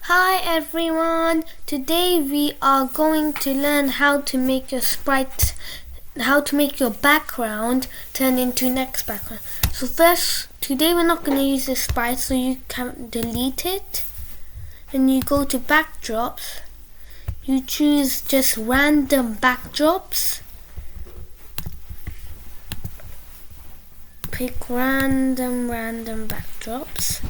Hi everyone! Today we are going to learn how to make your background turn into next background. So first, today we're not going to use the sprite, so you can delete it. Then you go to backdrops. You choose just random backdrops. Pick random backdrops.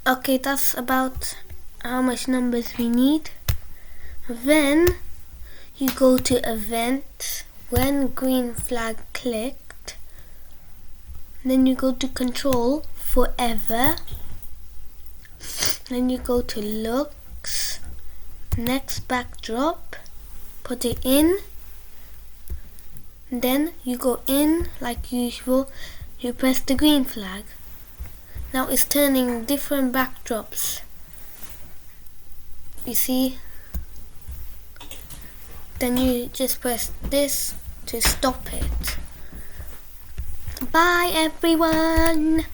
Okay, that's about how much numbers we need. Then you go to events, when green flag clicked. Then you go to control, forever. Then you go to looks, next backdrop, put it in. Then you go in like usual, you press the green flag. Now it's turning different backdrops. You see? Then you just press this to stop it. Bye everyone!